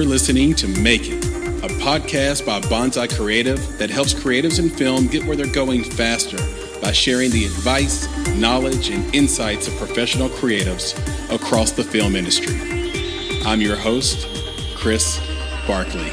listening to Make It, a podcast by Bonsai Creative that helps creatives in film get where they're going faster by sharing the advice, knowledge, and insights of professional creatives across the film industry. I'm your host, Chris Barkley.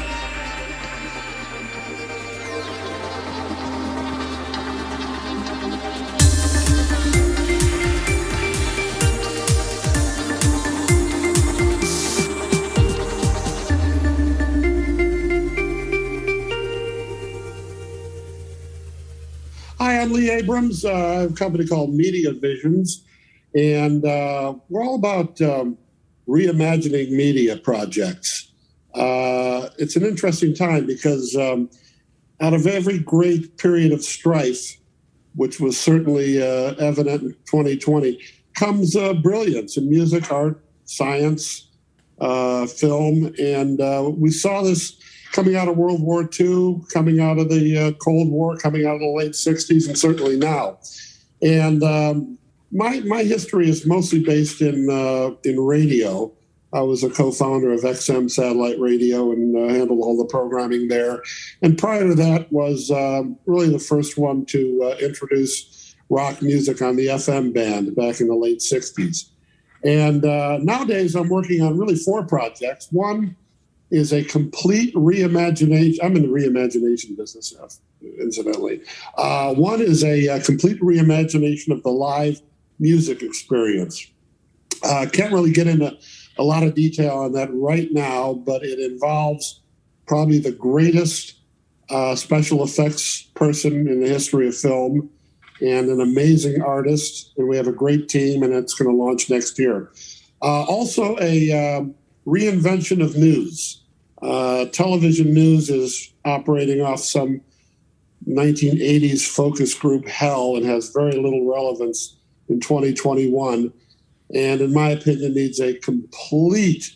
Hi, I'm Lee Abrams. I have a company called Media Visions, and we're all about reimagining media projects. It's an interesting time because out of every great period of strife, which was certainly evident in 2020, comes brilliance in music, art, science, film, and we saw this coming out of World War II, coming out of the Cold War, coming out of the late 60s, and certainly now. And my history is mostly based in radio. I was a co-founder of XM Satellite Radio and handled all the programming there. And prior to that was really the first one to introduce rock music on the FM band back in the late 60s. And nowadays I'm working on really 4 projects. One is a complete reimagination. I'm in the reimagination business, incidentally. One is a complete reimagination of the live music experience. Can't really get into a lot of detail on that right now, but it involves probably the greatest special effects person in the history of film and an amazing artist. And we have a great team, and it's going to launch next year. Also, a reinvention of news. Television news is operating off some 1980s focus group hell and has very little relevance in 2021. And in my opinion, needs a complete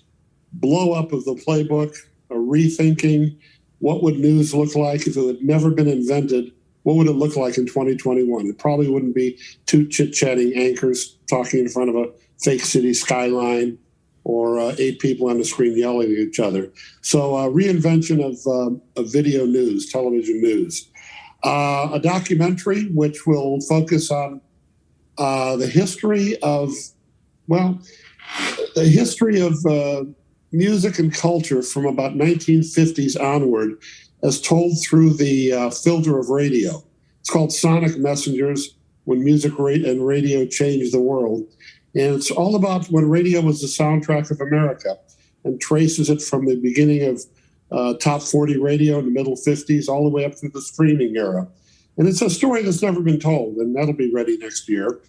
blow up of the playbook, a rethinking. What would news look like if it had never been invented? What would it look like in 2021? It probably wouldn't be 2 chit-chatting anchors talking in front of a fake city skyline or 8 people on the screen yelling at each other. So reinvention of video news, television news. A documentary which will focus on the history of music and culture from about 1950s onward as told through the filter of radio. It's called Sonic Messengers, When Music and Radio Changed the World. And it's all about when radio was the soundtrack of America and traces it from the beginning of top 40 radio in the middle 50s all the way up through the streaming era. And it's a story that's never been told, and that'll be ready next year.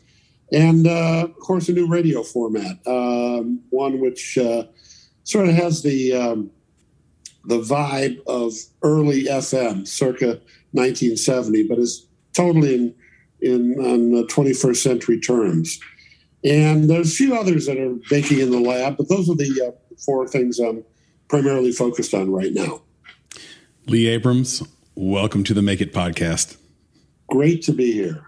And, of course, a new radio format, one which sort of has the vibe of early FM, circa 1970, but is totally on 21st century terms. And there's a few others that are baking in the lab, but those are the 4 things I'm primarily focused on right now. Lee Abrams, welcome to the Make It podcast. Great to be here.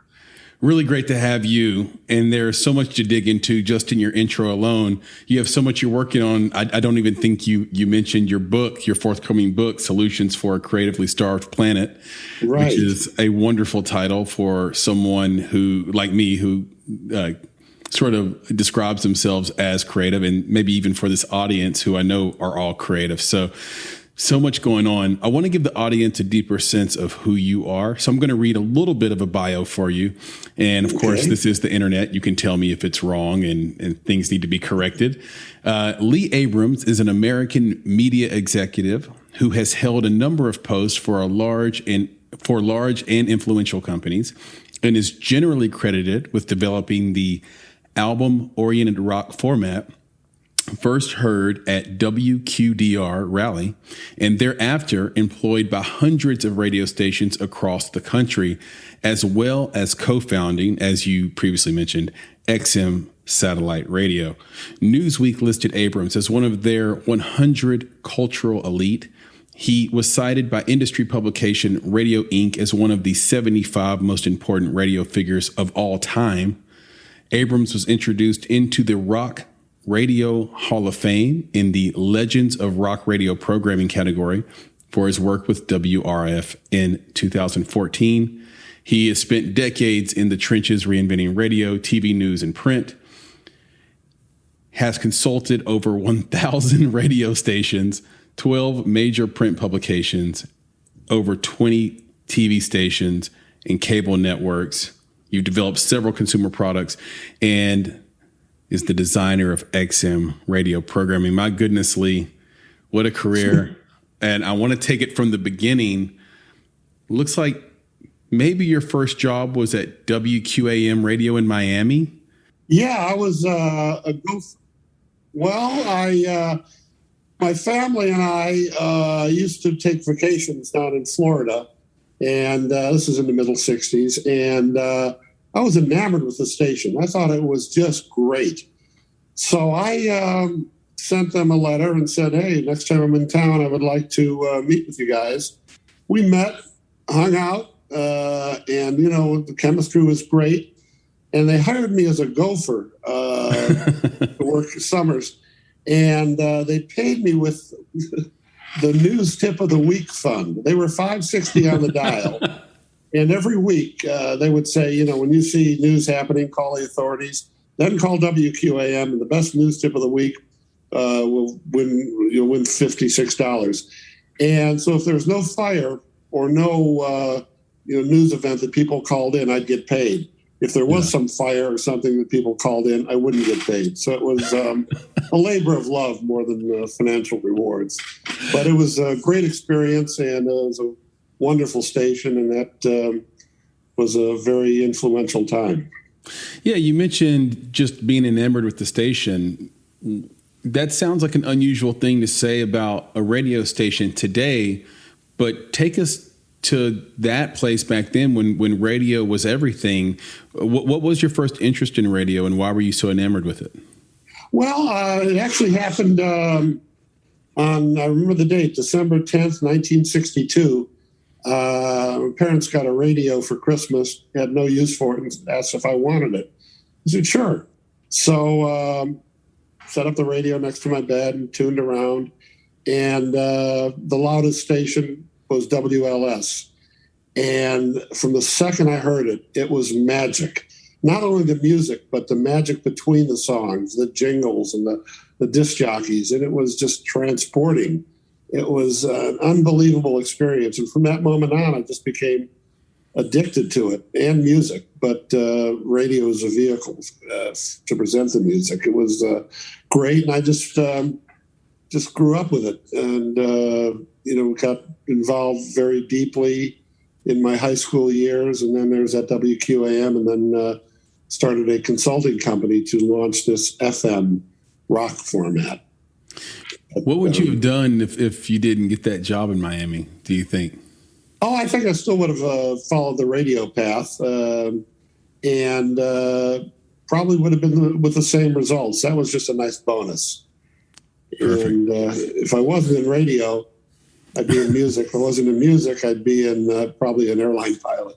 Really great to have you. And there's so much to dig into just in your intro alone. You have so much you're working on. I don't even think you mentioned your book, your forthcoming book, Solutions for a Creatively Starved Planet, right, which is a wonderful title for someone who, like me, who sort of describes themselves as creative, and maybe even for this audience who I know are all creative. So much going on. I want to give the audience a deeper sense of who you are. So I'm going to read a little bit of a bio for you. And of course, this is the internet. You can tell me if it's wrong and things need to be corrected. Lee Abrams is an American media executive who has held a number of posts for large and influential companies, and is generally credited with developing the album-oriented rock format first heard at WQDR Raleigh, and thereafter employed by hundreds of radio stations across the country, as well as co-founding, as you previously mentioned, XM Satellite Radio. Newsweek listed Abrams as one of their 100 cultural elite. He was cited by industry publication Radio Inc. as one of the 75 most important radio figures of all time. Abrams was introduced into the rock Radio Hall of Fame in the Legends of Rock Radio Programming category for his work with WRF in 2014. He has spent decades in the trenches reinventing radio, TV news, and print. Has consulted over 1,000 radio stations, 12 major print publications, over 20 TV stations and cable networks. You've developed several consumer products and is the designer of XM radio programming. My goodness, Lee, what a career. And I want to take it from the beginning. Looks like maybe your first job was at WQAM radio in Miami. Yeah, I was a gopher. Well, my family and I used to take vacations down in Florida, and this is in the middle 60s, and I was enamored with the station. I thought it was just great. So I sent them a letter and said, hey, next time I'm in town, I would like to meet with you guys. We met, hung out, and, the chemistry was great. And they hired me as a gopher to work summers. And they paid me with the News Tip of the Week fund. They were $5.60 on the dial. And every week they would say, when you see news happening, call the authorities. Then call WQAM, and the best news tip of the week will win. You'll win $56. And so if there's no fire or no news event that people called in, I'd get paid. If there was some fire or something that people called in, I wouldn't get paid. So it was a labor of love more than financial rewards. But it was a great experience, and it was a wonderful station, and that was a very influential time. Yeah, you mentioned just being enamored with the station. That sounds like an unusual thing to say about a radio station today, but take us to that place back then when radio was everything. What was your first interest in radio, and why were you so enamored with it? Well, it actually happened on, I remember the date, December 10th, 1962. My parents got a radio for Christmas, had no use for it, and asked if I wanted it. I said, sure. So set up the radio next to my bed and tuned around. And the loudest station was WLS. And from the second I heard it, it was magic. Not only the music, but the magic between the songs, the jingles and the disc jockeys. And it was just transporting. It was an unbelievable experience. And from that moment on, I just became addicted to it and music. But radio is a vehicle to present the music. It was great. And I just grew up with it. And, got involved very deeply in my high school years. And then there was at WQAM, and then started a consulting company to launch this FM rock format. What would you have done if you didn't get that job in Miami, do you think? Oh, I think I still would have followed the radio path and probably would have been with the same results. That was just a nice bonus. Perfect. And if I wasn't in radio, I'd be in music. If I wasn't in music, I'd be in probably an airline pilot.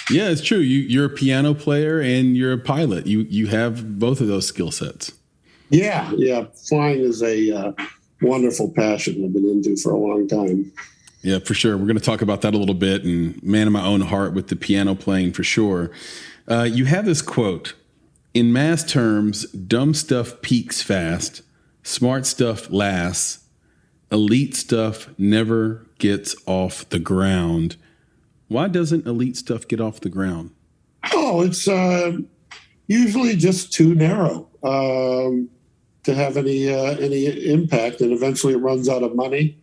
Yeah, it's true. You're a piano player and you're a pilot. You have both of those skill sets. Yeah. Flying is a wonderful passion I've been into for a long time. Yeah, for sure. We're going to talk about that a little bit, and man of my own heart with the piano playing for sure. You have this quote: in mass terms, dumb stuff peaks fast, smart stuff lasts, elite stuff never gets off the ground. Why doesn't elite stuff get off the ground? Oh, it's usually just too narrow to have any impact, and eventually it runs out of money,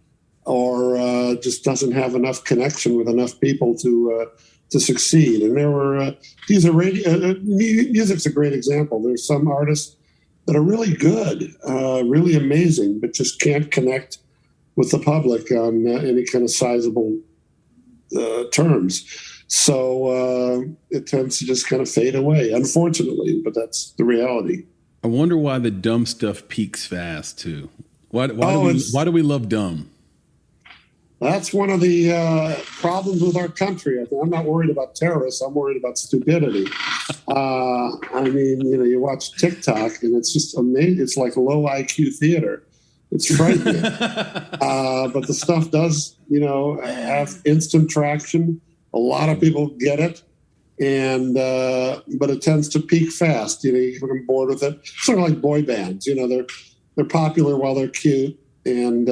or just doesn't have enough connection with enough people to succeed. And there were music's a great example. There's some artists that are really good, really amazing, but just can't connect with the public on any kind of sizable terms. So it tends to just kind of fade away, unfortunately, but that's the reality. I wonder why the dumb stuff peaks fast too. Why do we love dumb? That's one of the problems with our country. I'm not worried about terrorists. I'm worried about stupidity. I mean, you watch TikTok and it's just amazing. It's like low IQ theater. It's frightening. But the stuff does, have instant traction. A lot of people get it. And but it tends to peak fast. You get bored with it. Sort of like boy bands. They're popular while they're cute and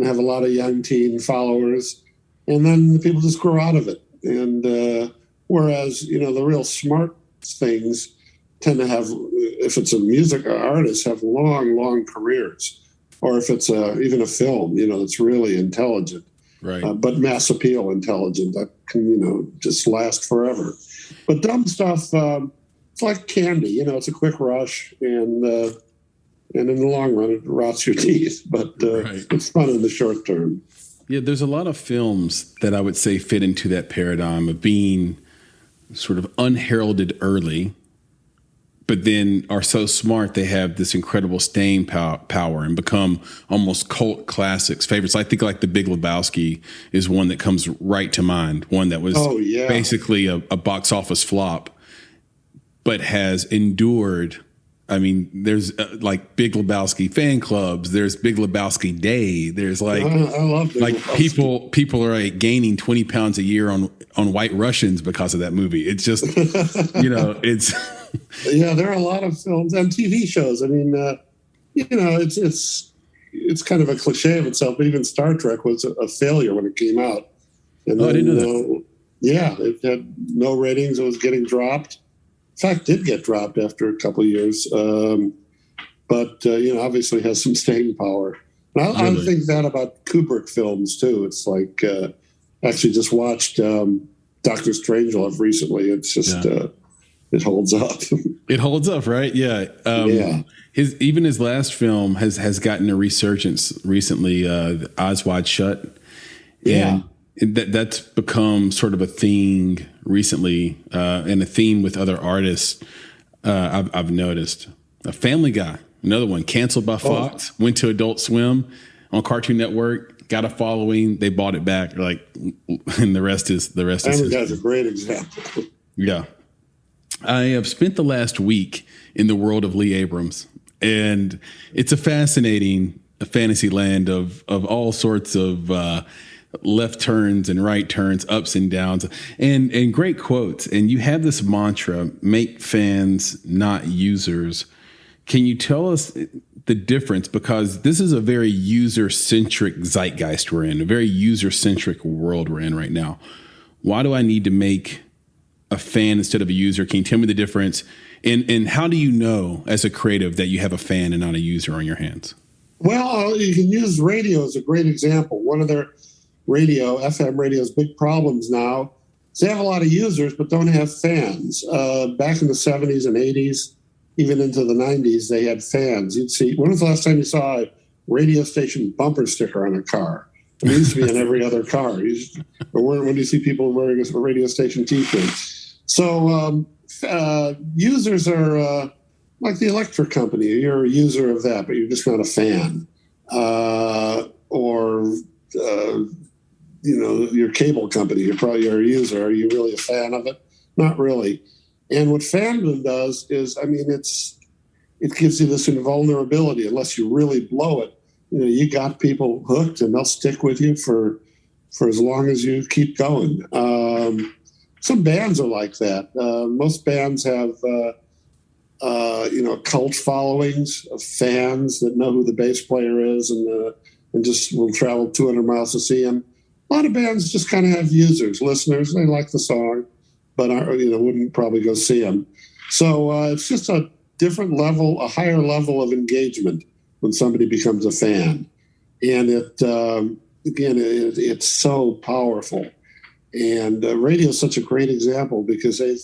have a lot of young teen followers, and then people just grow out of it. And whereas the real smart things tend to have, if it's a music artist, have long careers, or if it's even a film, that's really intelligent. Right. But mass appeal intelligent that can, just last forever. But dumb stuff, it's like candy, it's a quick rush and in the long run, it rots your teeth, but right. It's fun in the short term. Yeah. There's a lot of films that I would say fit into that paradigm of being sort of unheralded early, but then are so smart they have this incredible staying power and become almost cult classics, favorites. I think like The Big Lebowski is one that comes right to mind, one that was basically a box office flop, but has endured. I mean, there's like Big Lebowski fan clubs. There's Big Lebowski Day. There's like, I love Big Lebowski. People are like gaining 20 pounds a year on White Russians because of that movie. It's just, it's. Yeah, there are a lot of films and TV shows. I mean, it's kind of a cliche of itself, but even Star Trek was a failure when it came out. And I didn't know that. Yeah, it had no ratings. It was getting dropped. In fact, did get dropped after a couple of years. But obviously has some staying power. And I think that about Kubrick films, too. It's like, actually just watched Dr. Strangelove recently. It's just... it holds up. It holds up, right? Yeah. Yeah. His last film has gotten a resurgence recently, Eyes Wide Shut. Yeah. And that's become sort of a thing recently, and a theme with other artists I've noticed. A Family Guy, another one, canceled by Fox, went to Adult Swim on Cartoon Network, got a following, they bought it back, and the rest is Family Guy's a great example. Yeah. I have spent the last week in the world of Lee Abrams, and it's a fascinating fantasy land of all sorts of left turns and right turns, ups and downs, and great quotes. And you have this mantra, make fans, not users. Can you tell us the difference? Because this is a very user-centric zeitgeist we're in, a very user-centric world we're in right now. Why do I need to make a fan instead of a user? Can you tell me the difference? And how do you know as a creative that you have a fan and not a user on your hands? Well, you can use radio as a great example. One of their FM radio's big problems now is they have a lot of users but don't have fans. Back in the 70s and 80s, even into the 90s, they had fans. You'd see, when was the last time you saw a radio station bumper sticker on a car? It used to be in every other car. Or when do you see people wearing a radio station T-shirt? So users are like the electric company. You're a user of that, but you're just not a fan. Your cable company, you're a user. Are you really a fan of it? Not really. And what fandom does is, it gives you this invulnerability unless you really blow it. You got people hooked and they'll stick with you for as long as you keep going. Some bands are like that. Most bands have, cult followings of fans that know who the bass player is and just will travel 200 miles to see him. A lot of bands just kind of have users, listeners. They like the song, but wouldn't probably go see him. So it's just a different level, a higher level of engagement when somebody becomes a fan. And it's so powerful. And radio is such a great example because they've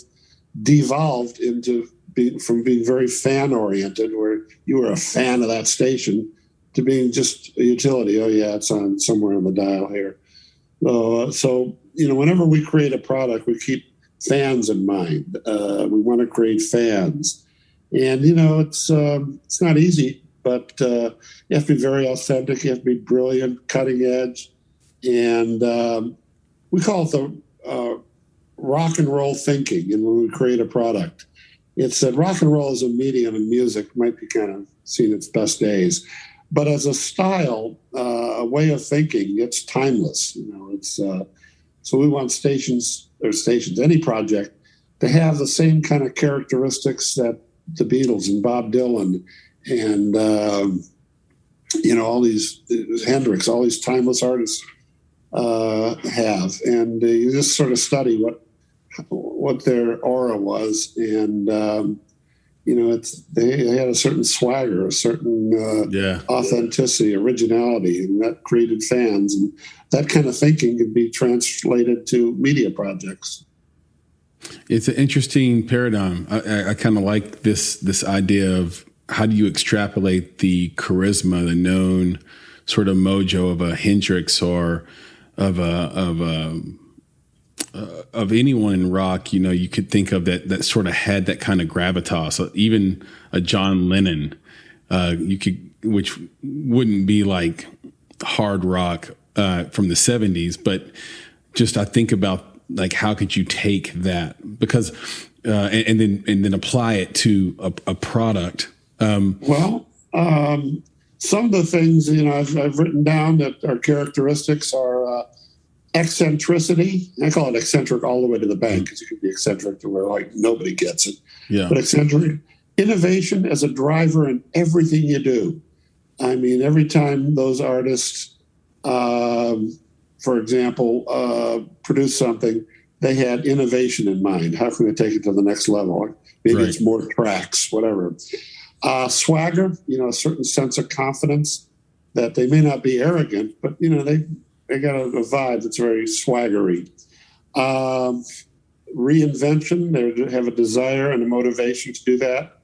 devolved from being very fan-oriented, where you were a fan of that station, to being just a utility. Oh, yeah, it's on somewhere on the dial here. So whenever we create a product, we keep fans in mind. We want to create fans. And, it's not easy, but you have to be very authentic. You have to be brilliant, cutting edge. And we call it the rock and roll thinking. And when we create a product, it's that rock and roll as a medium in music might be kind of seen its best days, but as a style, a way of thinking, it's timeless. It's so we want any project to have the same kind of characteristics that the Beatles and Bob Dylan and all these Hendrix, all these timeless artists have, and you just sort of study what their aura was, and they had a certain swagger, a certain authenticity, originality, and that created fans, and that kind of thinking can be translated to media projects. It's an interesting paradigm. I kind of like this idea of how do you extrapolate the charisma, the known sort of mojo of a Hendrix or of anyone in rock. You could think of that sort of had that kind of gravitas. Even a John Lennon, which wouldn't be like hard rock from the 70s, but just I think about like how could you take that because and then apply it to a product. Some of the things I've written down that are characteristics are eccentricity. I call it eccentric all the way to the bank because you can be eccentric to where like nobody gets it. Yeah. But eccentric innovation as a driver in everything you do. I mean, every time those artists, for example, produce something, they had innovation in mind. How can we take it to the next level? Maybe it's more tracks, whatever. Swagger, a certain sense of confidence that they may not be arrogant, but they got a vibe that's very swaggery. Reinvention, they have a desire and a motivation to do that.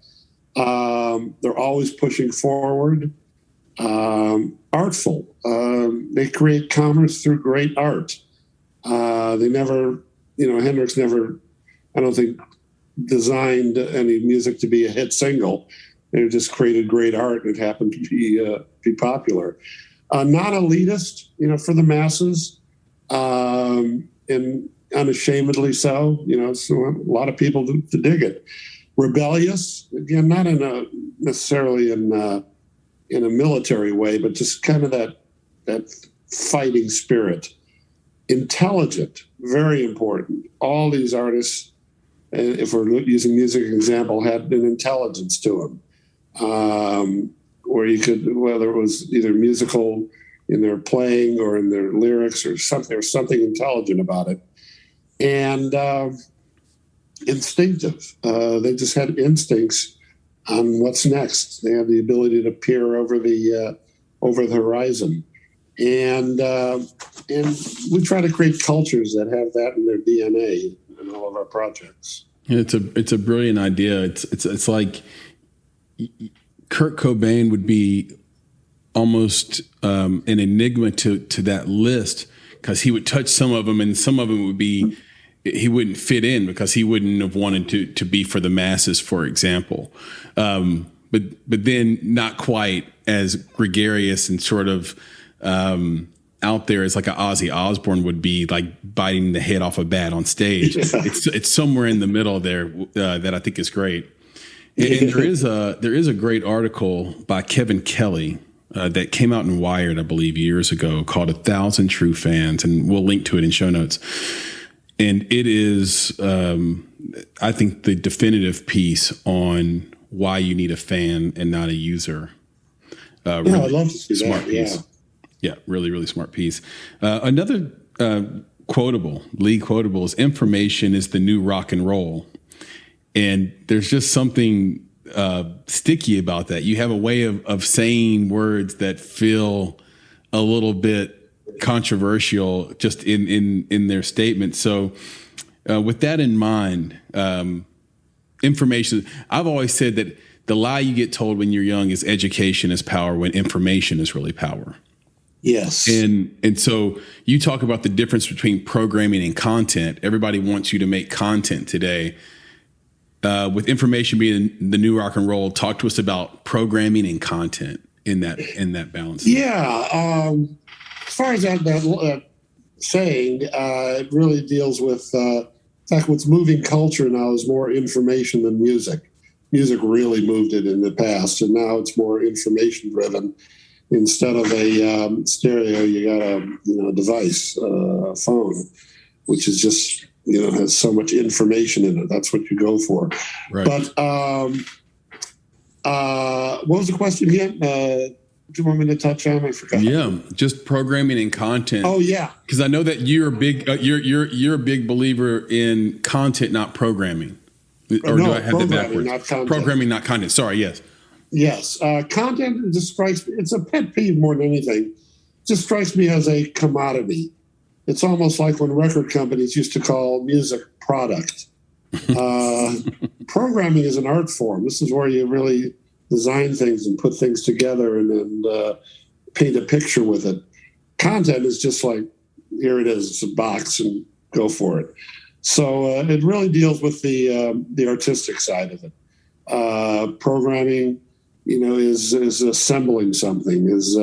They're always pushing forward. Artful, they create commerce through great art. They never, Hendrix never, I don't think, designed any music to be a hit single. They just created great art and it happened to be popular. Not elitist, for the masses, and unashamedly so. So a lot of people to dig it. Rebellious, again, not necessarily in a military way, but just kind of that fighting spirit. Intelligent, very important. All these artists, if we're using music as an example, had an intelligence to them. Where you could, whether it was either musical in their playing or in their lyrics or something, there was something intelligent about it. And instinctive. They just had instincts on what's next. They had the ability to peer over the horizon. And we try to create cultures that have that in their DNA in all of our projects. It's a brilliant idea. It's like Kurt Cobain would be almost an enigma to that list because he would touch some of them and some of them would be he wouldn't fit in because he wouldn't have wanted to be for the masses, for example. But then not quite as gregarious and sort of out there as like an Ozzy Osbourne would be, like biting the head off a bat on stage. Yeah. It's somewhere in the middle there that I think is great. And there is a great article by Kevin Kelly that came out in Wired, I believe, years ago called 1,000 True Fans, and we'll link to it in show notes. And it is, I think, the definitive piece on why you need a fan and not a user. Really I'd love to see smart that. Piece. Yeah, really, really smart piece. Another Lee quotable is information is the new rock and roll. And there's just something sticky about that. You have a way of saying words that feel a little bit controversial just in their statement. So with that in mind, information, I've always said that the lie you get told when you're young is education is power when information is really power. Yes. And so you talk about the difference between programming and content. Everybody wants you to make content today. With information being the new rock and roll, talk to us about programming and content in that balance. Yeah. far as that saying, it really deals with, in fact, what's moving culture now is more information than music. Music really moved it in the past, and now it's more information driven. Instead of a stereo, you got a device, a phone, which is just has so much information in it. That's what you go for. Right. But what was the question again? Do you want me to touch on? I forgot. Yeah, just programming and content. Oh yeah, because I know that you're a big you're a big believer in content, not programming. Or no, do I have that backwards? Not content. Programming, not content. Sorry. Yes. Yes, content just strikes me. It's a pet peeve more than anything. It just strikes me as a commodity. It's almost like when record companies used to call music product. Programming is an art form. This is where you really design things and put things together and paint a picture with it. Content is just like, here it is, it's a box and go for it. So it really deals with the artistic side of it. Programming, is assembling something, is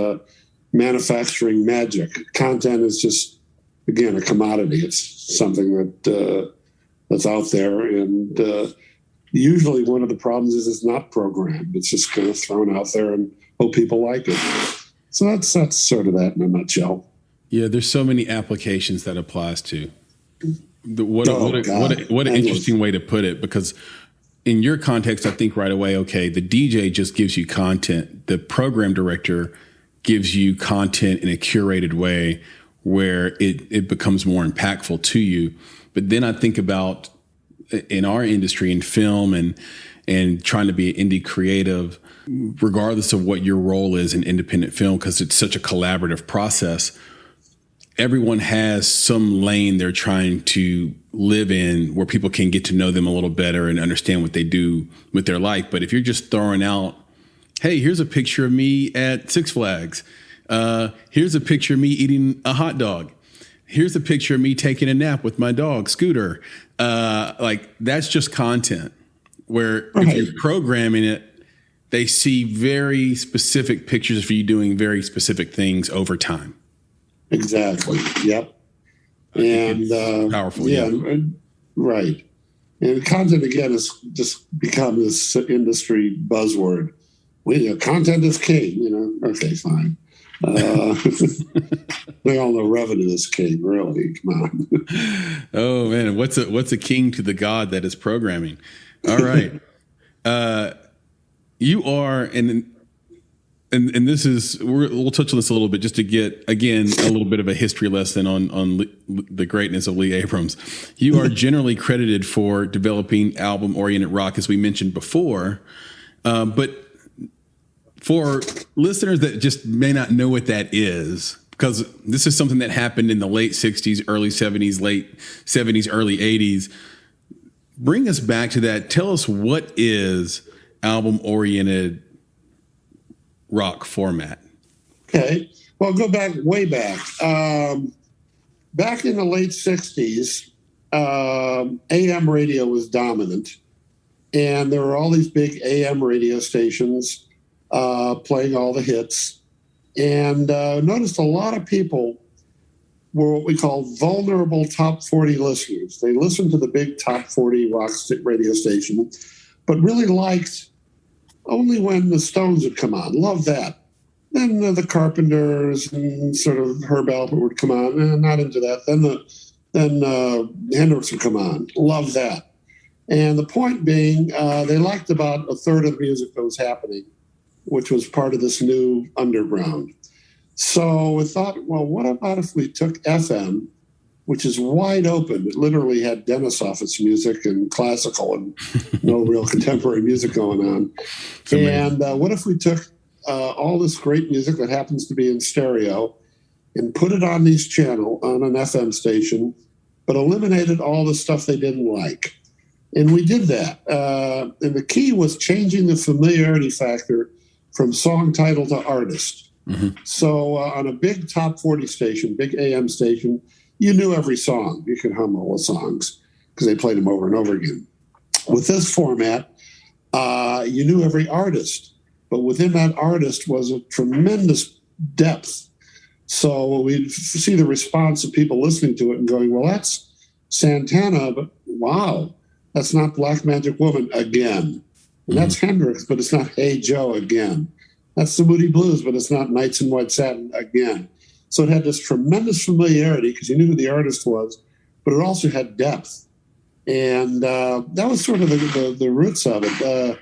manufacturing magic. Content is just, again, a commodity. It's something that's out there, and usually one of the problems is it's not programmed. It's just kind of thrown out there and hope people like it. So that's sort of that in a nutshell. Yeah, there's so many applications that applies to. What an interesting way to put it, because in your context, I think right away, okay, the DJ just gives you content. The program director gives you content in a curated way where it becomes more impactful to you. But then I think about in our industry, in film and trying to be an indie creative, regardless of what your role is in independent film, because it's such a collaborative process, everyone has some lane they're trying to live in where people can get to know them a little better and understand what they do with their life. But if you're just throwing out, hey, here's a picture of me at Six Flags. Here's a picture of me eating a hot dog. Here's a picture of me taking a nap with my dog, Scooter. That's just content where if you're programming it, they see very specific pictures of you doing very specific things over time. Exactly. Yep. And powerful. Yeah. Right. And content again has just become this industry buzzword. Content is king. Okay, fine. We all know revenue is king. Really, come on. Oh man, what's a king to the god that is programming? All right. You are and this is we'll touch on this a little bit just to get again a little bit of a history lesson on the greatness of Lee Abrams. You are generally credited for developing album-oriented rock, as we mentioned before, but for listeners that just may not know what that is, because this is something that happened in the late 60s, early 70s, late 70s, early 80s. Bring us back to that. Tell us, what is album-oriented rock format? Okay. Well, go back, way back. Back in the late 60s, AM radio was dominant. And there were all these big AM radio stations playing all the hits. And noticed a lot of people were what we call vulnerable top 40 listeners. They listened to the big top 40 rock radio station, but really liked only when the Stones would come on. Loved that. Then the Carpenters and sort of Herb Alpert would come on. Not into that. Then Hendrix would come on. Loved that. And the point being, they liked about a third of the music that was happening, which was part of this new underground. So we thought, well, what about if we took FM, which is wide open? It literally had dentist office music and classical and no real contemporary music going on. And what if we took all this great music that happens to be in stereo and put it on these channel on an FM station, but eliminated all the stuff they didn't like? And we did that. And the key was changing the familiarity factor from song title to artist. Mm-hmm. So on a big top 40 station, big AM station, you knew every song. You could hum all the songs because they played them over and over again. With this format, you knew every artist, but within that artist was a tremendous depth. So we'd see the response of people listening to it and going, well, that's Santana, but wow, that's not Black Magic Woman again. And that's Hendrix, but it's not Hey Joe again. That's the Moody Blues, but it's not Nights in White Satin again. So it had this tremendous familiarity because you knew who the artist was, but it also had depth. And that was sort of the roots of it,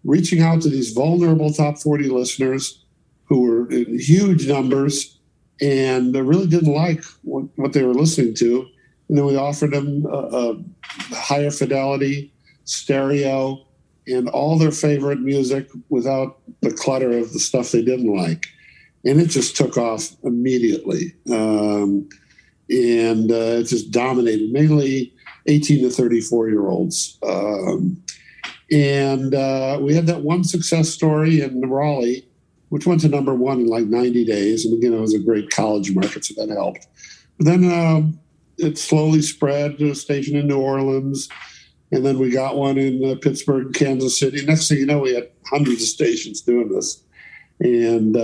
reaching out to these vulnerable top 40 listeners who were in huge numbers and really didn't like what they were listening to. And then we offered them a higher fidelity, stereo, and all their favorite music without the clutter of the stuff they didn't like. And it just took off immediately. And it just dominated, mainly 18 to 34-year-olds. And we had that one success story in Raleigh, which went to number one in like 90 days. And again, it was a great college market, so that helped. But then it slowly spread to a station in New Orleans. And then we got one in Pittsburgh, Kansas City. Next thing you know, we had hundreds of stations doing this. And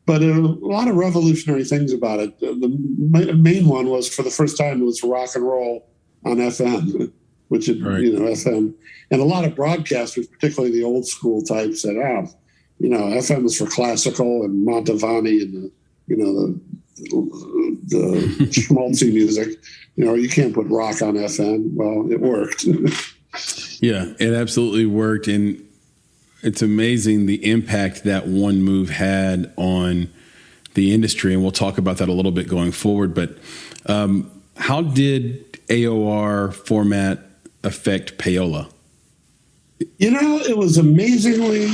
but a lot of revolutionary things about it. The main one was, for the first time, it was rock and roll on FM, which is, FM. And a lot of broadcasters, particularly the old school types, said, FM is for classical and Montevani and the schmaltzy music. You can't put rock on FM. Well, it worked. Yeah, it absolutely worked. And it's amazing the impact that one move had on the industry. And we'll talk about that a little bit going forward. But how did AOR format affect payola? It was amazingly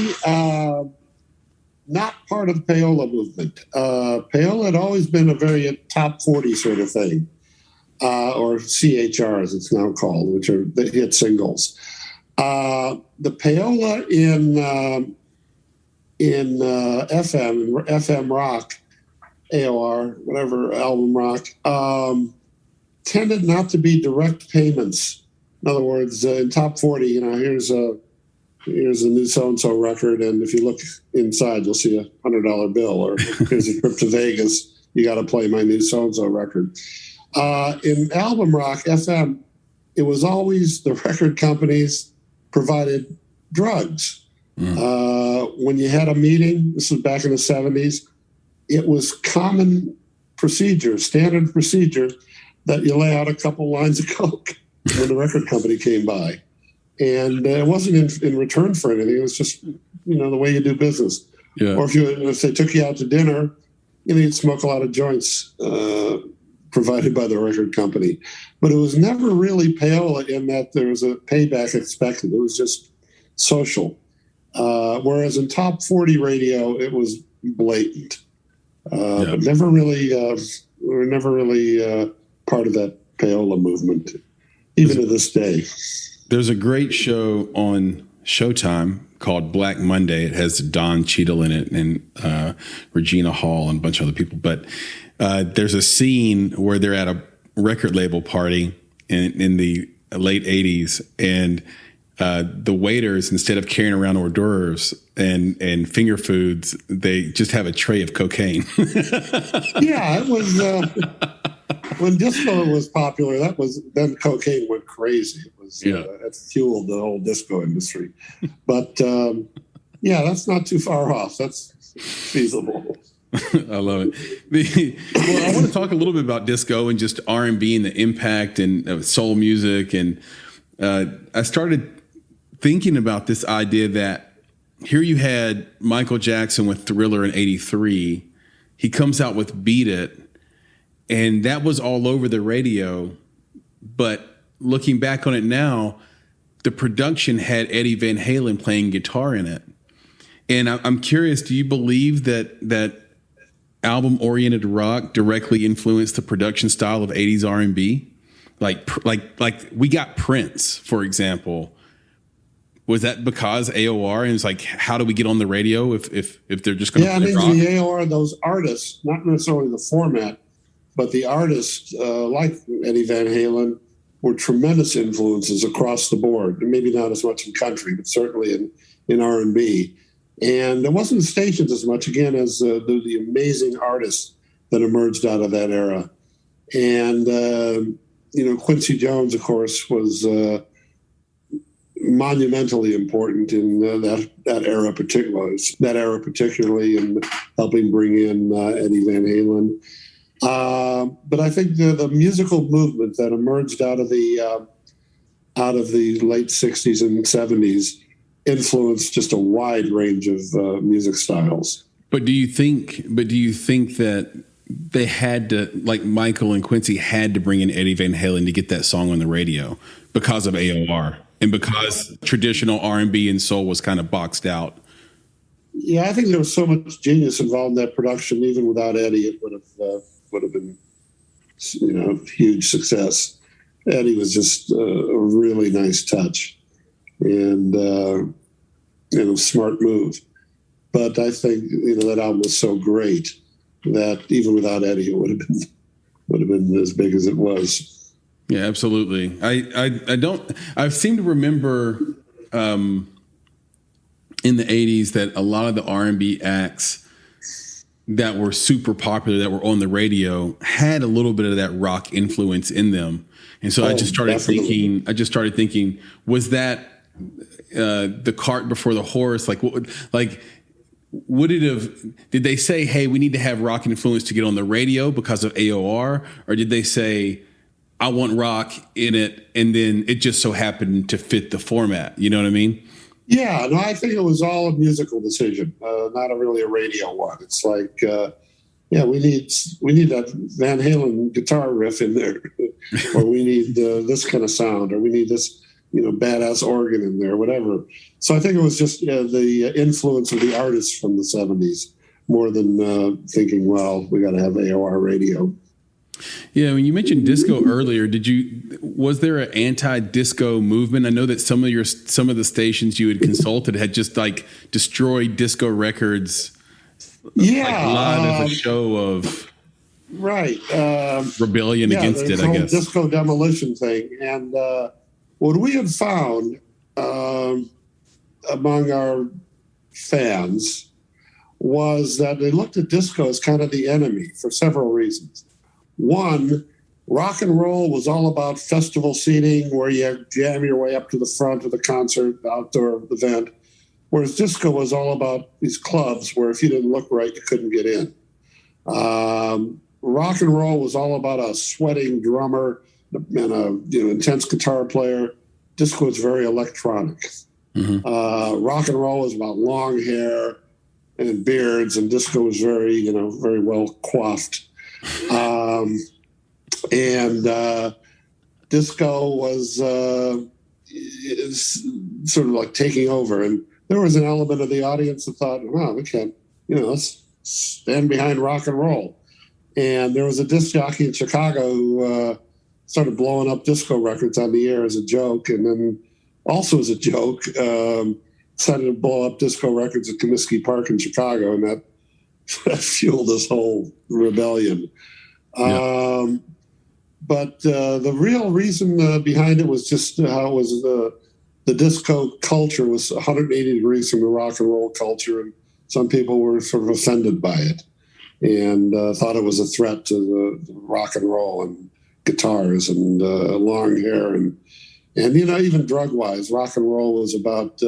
not part of the payola movement. Payola had always been a very top 40 sort of thing. Or CHR, as it's now called, which are the hit singles. The payola in FM rock, AOR, whatever, album rock, tended not to be direct payments. In other words, in top 40, here's a new so-and-so record, and if you look inside, you'll see $100 bill, or here's a trip to Vegas, you got to play my new so-and-so record. In album rock, FM, it was always the record companies provided drugs. When you had a meeting, this was back in the 70s, it was common procedure, standard procedure, that you lay out a couple lines of coke when the record company came by. And it wasn't in return for anything. It was just, the way you do business. Yeah. Or if they took you out to dinner, you'd smoke a lot of joints provided by the record company. But it was never really payola in that there was a payback expected. It was just social. Whereas in top 40 radio, it was blatant. But never really, we were never really part of that payola movement, even to this day. There's a great show on Showtime called Black Monday. It has Don Cheadle in it and Regina Hall and a bunch of other people. But there's a scene where they're at a record label party in the late 80s, and the waiters, instead of carrying around hors d'oeuvres and finger foods, they just have a tray of cocaine. Yeah, it was when disco was popular. Then cocaine went crazy. It was that fueled the whole disco industry. But that's not too far off. That's feasible. I love it. I want to talk a little bit about disco and just R&B and the impact and soul music. And I started thinking about this idea that here you had Michael Jackson with Thriller in '83. He comes out with Beat It, and that was all over the radio. But looking back on it now, the production had Eddie Van Halen playing guitar in it. And I'm curious, do you believe that album-oriented rock directly influenced the production style of 80s R&B? Like we got Prince, for example. Was that because AOR? And it's like, how do we get on the radio if they're just going to play rock? The AOR, those artists, not necessarily the format, but the artists like Eddie Van Halen were tremendous influences across the board. Maybe not as much in country, but certainly in R&B. And it wasn't the stations as much, again, as the amazing artists that emerged out of that era. And, Quincy Jones, of course, was monumentally important in that era, particularly in helping bring in Eddie Van Halen. But I think the musical movement that emerged out of the late '60s and '70s influenced just a wide range of music styles. But do you think that they had to, like Michael and Quincy had to bring in Eddie Van Halen to get that song on the radio because of AOR and because traditional R&B and soul was kind of boxed out? Yeah, I think there was so much genius involved in that production. Even without Eddie, it would have been, huge success. Eddie was just a really nice touch and a smart move. But I think that album was so great that even without Eddie, it would have been as big as it was. Yeah, absolutely. I seem to remember in the '80s that a lot of the R&B acts that were super popular that were on the radio had a little bit of that rock influence in them. And so I just started thinking, was that the cart before the horse? Did they say, hey, we need to have rock influence to get on the radio because of AOR? Or did they say, I want rock in it, and then it just so happened to fit the format? You know what I mean? Yeah, no, I think it was all a musical decision, not really a radio one. It's like, we need that Van Halen guitar riff in there, or we need this kind of sound, or we need this, badass organ in there, whatever. So I think it was just the influence of the artists from the '70s more than thinking, well, we got to have AOR radio. Yeah, when you mentioned disco earlier, was there an anti-disco movement? I know that some of the stations you had consulted had just like destroyed disco records. Yeah, live as a show of rebellion against it, I guess. Disco demolition thing. And what we had found among our fans was that they looked at disco as kind of the enemy for several reasons. One, rock and roll was all about festival seating where you jam your way up to the front of the concert, outdoor event, whereas disco was all about these clubs where if you didn't look right, you couldn't get in. Rock and roll was all about a sweating drummer and a intense guitar player. Disco was very electronic. Mm-hmm. Rock and roll was about long hair and beards, and disco was very, very well coiffed. Disco was sort of like taking over, and there was an element of the audience that thought, wow, we can't, let's stand behind rock and roll. And there was a disc jockey in Chicago who started blowing up disco records on the air as a joke, and then also as a joke decided to blow up disco records at Comiskey Park in Chicago, and that fueled this whole rebellion. Yeah. But the real reason behind it was just how it was the disco culture was 180 degrees from the rock and roll culture, and some people were sort of offended by it and thought it was a threat to the rock and roll and guitars and long hair and even drug-wise, rock and roll was about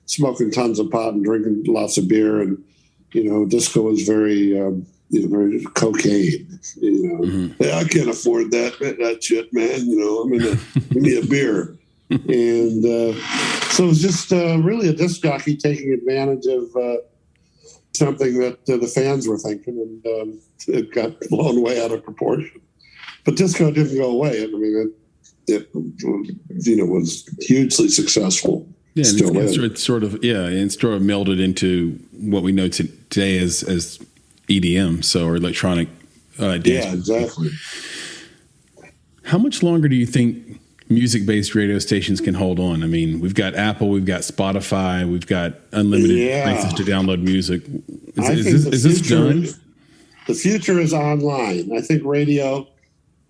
smoking tons of pot and drinking lots of beer, and disco was very very cocaine. Mm-hmm. Hey, I can't afford that shit, man. Give me a beer. And so it was just really a disc jockey taking advantage of something that the fans were thinking, and it got blown way out of proportion. But disco didn't go away. I mean, it was hugely successful. Yeah, and it's sort of melded into what we know today as EDM, or electronic dance. Yeah, exactly. How much longer do you think music-based radio stations can hold on? I mean, we've got Apple, we've got Spotify, we've got unlimited places to download music. Is this done? The future is online. I think radio,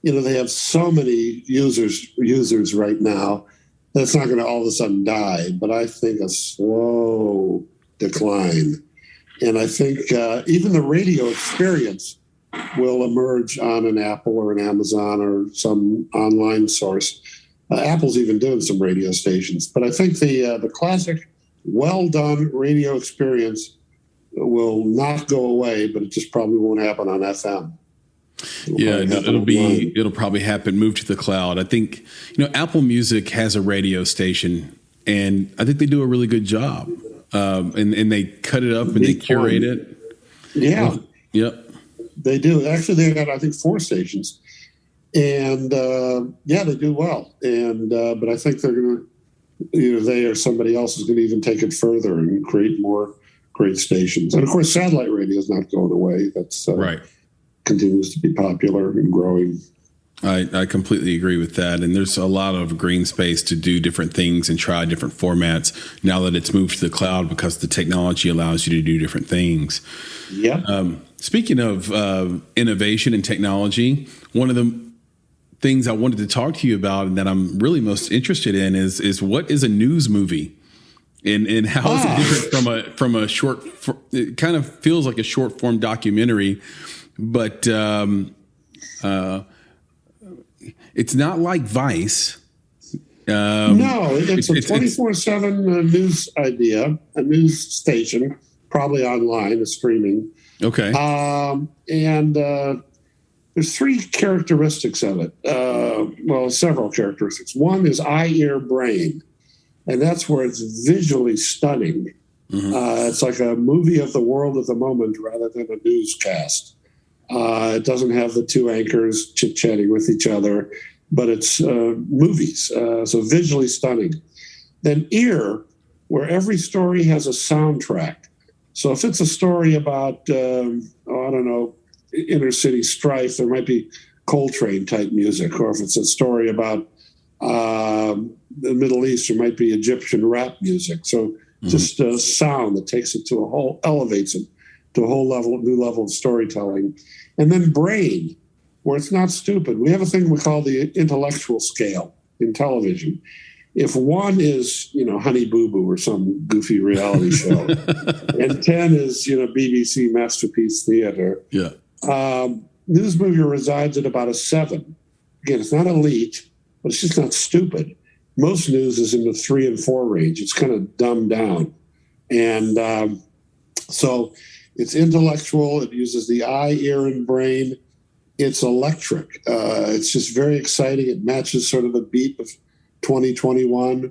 they have so many users right now that's not going to all of a sudden die, but I think a slow decline. And I think even the radio experience will emerge on an Apple or an Amazon or some online source. Apple's even doing some radio stations, but I think the classic, well done radio experience will not go away, but it just probably won't happen on FM. It'll probably happen. Move to the cloud. I think Apple Music has a radio station, and I think they do a really good job. And they cut it up and they curate it. Yeah. Yep. They do. Actually, they got, I think, 4 stations. And, they do well. And but I think they're going to, they or somebody else is going to even take it further and create more great stations. And, of course, satellite radio is not going away. That's right. Continues to be popular and growing. I completely agree with that. And there's a lot of green space to do different things and try different formats now that it's moved to the cloud because the technology allows you to do different things. Yeah. Speaking of innovation and technology, one of the things I wanted to talk to you about and that I'm really most interested in is what is a news movie? And how is it different from a short? It kind of feels like a short form documentary, but it's not like Vice. No, it's a 24/7 news idea, a news station, probably online, a streaming. Okay. And there's 3 characteristics of it. Several characteristics. One is eye, ear, brain. And that's where it's visually stunning. Mm-hmm. It's like a movie of the world of the moment rather than a newscast. It doesn't have the 2 anchors chit-chatting with each other, but it's movies, so visually stunning. Then ear, where every story has a soundtrack. So if it's a story about, inner city strife, there might be Coltrane-type music. Or if it's a story about the Middle East, there might be Egyptian rap music. So just a sound that takes it to elevates it to a new level of storytelling. And then brain, where it's not stupid. We have a thing we call the intellectual scale in television. If 1 is, Honey Boo Boo or some goofy reality show, and 10 is, BBC Masterpiece Theater, news movie resides at about a 7. Again, it's not elite, but it's just not stupid. Most news is in the 3 and 4 range. It's kind of dumbed down. And so it's intellectual. It uses the eye, ear, and brain. It's electric. It's just very exciting. It matches sort of the beat of 2021.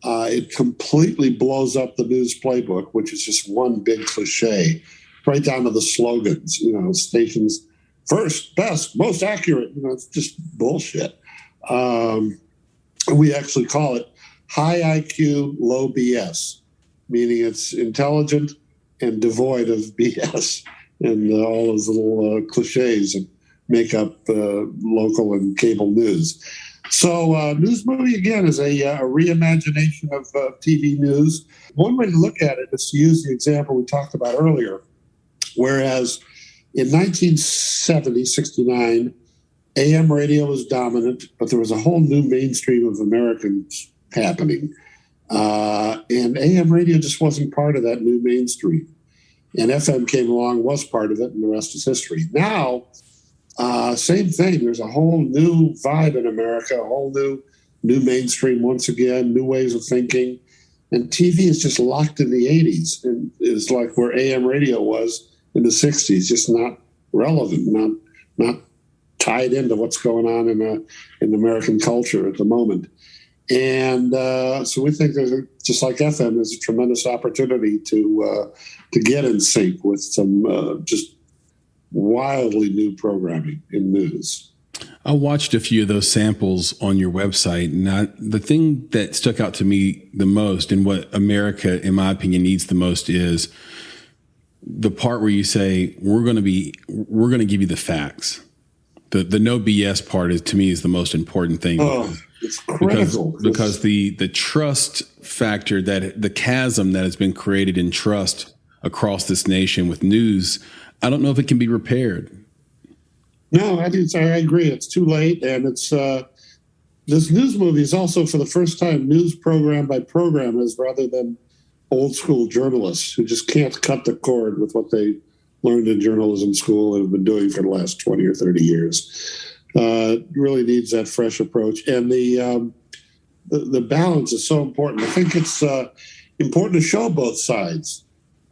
It completely blows up the news playbook, which is just one big cliche, right down to the slogans, stations first, best, most accurate. It's just bullshit. We actually call it high IQ, low BS, meaning it's intelligent and devoid of BS and all those little cliches that make up local and cable news. So news movie, again, is a reimagination of TV news. One way to look at it is to use the example we talked about earlier, whereas in 1970, 69, AM radio was dominant, but there was a whole new mainstream of Americans happening. And AM radio just wasn't part of that new mainstream. And FM came along, was part of it, and the rest is history. Now, same thing. There's a whole new vibe in America, a whole new mainstream once again, new ways of thinking. And TV is just locked in the 80s. And it's like where AM radio was in the 60s, just not relevant, not tied into what's going on in American culture at the moment. And so we think just like FM, there's a tremendous opportunity to get in sync with some just wildly new programming in news. I watched a few of those samples on your website, and the thing that stuck out to me the most, and what America, in my opinion, needs the most, is the part where you say we're going to give you the facts. The no BS part to me is the most important thing. Oh, it's critical because the trust factor, that the chasm that has been created in trust across this nation with news, I don't know if it can be repaired. No, I agree. It's too late, and it's this news movie is also for the first time news program by programmers rather than old school journalists who just can't cut the cord with what they learned in journalism school and have been doing for the last 20 or 30 years. Really needs that fresh approach. And the balance is so important. I think it's important to show both sides.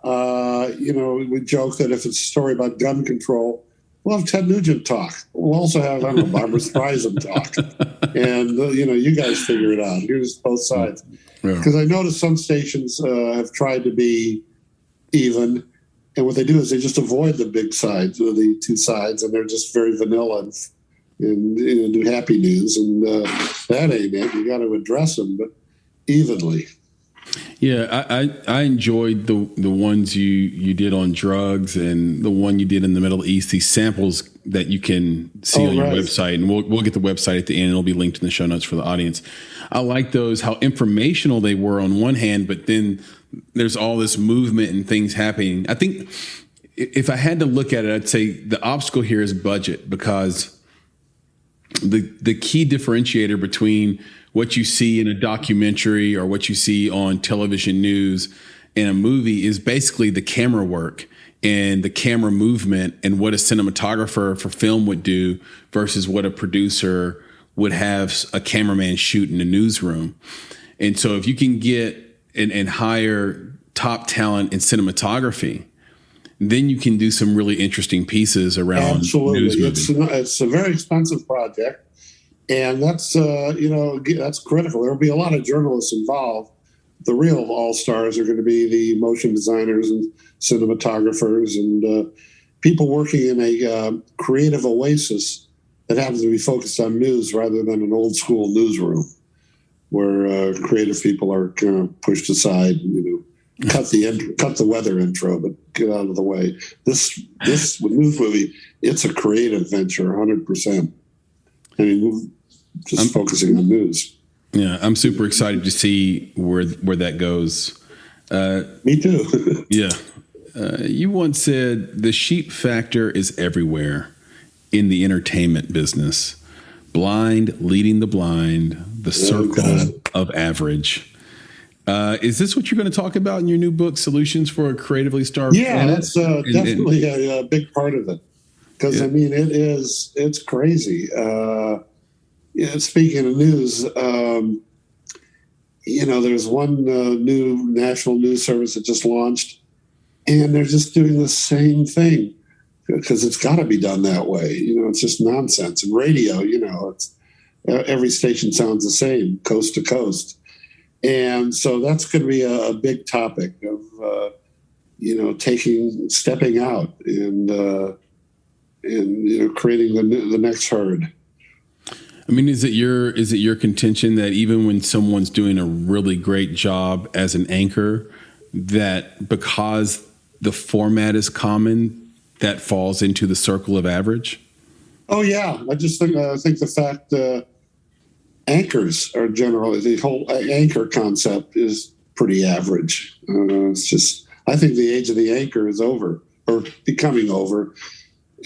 We joke that if it's a story about gun control, we'll have Ted Nugent talk. We'll also have, Barbara Streisand talk. And, you guys figure it out. Here's both sides. Because I noticed some stations have tried to be even. And what they do is they just avoid the big sides, or the two sides, and they're just very vanilla and do happy news. And that ain't it. You got to address them, but evenly. Yeah, I enjoyed the ones you did on drugs and the one you did in the Middle East, these samples that you can see on your website. And we'll get the website at the end. It'll be linked in the show notes for the audience. I like those, how informational they were on one hand, but then there's all this movement and things happening. I think if I had to look at it, I'd say the obstacle here is budget, because the key differentiator between what you see in a documentary or what you see on television news in a movie is basically the camera work and the camera movement and what a cinematographer for film would do versus what a producer would have a cameraman shoot in a newsroom. And so if you can get and hire top talent in cinematography, then you can do some really interesting pieces around. Absolutely. It's a very expensive project. And that's, that's critical. There'll be a lot of journalists involved. The real all-stars are going to be the motion designers and cinematographers and people working in a creative oasis that happens to be focused on news rather than an old-school newsroom where creative people are kind of pushed aside and, cut the weather intro, but get out of the way. This news movie, it's a creative venture, 100%. I mean, just focusing on news. Yeah, I'm super excited to see where that goes. Me too. Yeah. You once said the sheep factor is everywhere in the entertainment business. Blind leading the blind, the circle of average. Is this what you're going to talk about in your new book, Solutions for a Creatively Starved Planet? Yeah, that's definitely a big part of it. Because, it's crazy. Speaking of news, there's one new national news service that just launched, and they're just doing the same thing because it's got to be done that way. It's just nonsense. And radio, it's every station sounds the same, coast to coast. And so that's going to be a big topic of, stepping out and creating the next herd. I mean, is it your contention that even when someone's doing a really great job as an anchor, that because the format is common, that falls into the circle of average? Oh yeah, I just think the fact anchors are generally, the whole anchor concept is pretty average. It's just, I think the age of the anchor is over, or becoming over.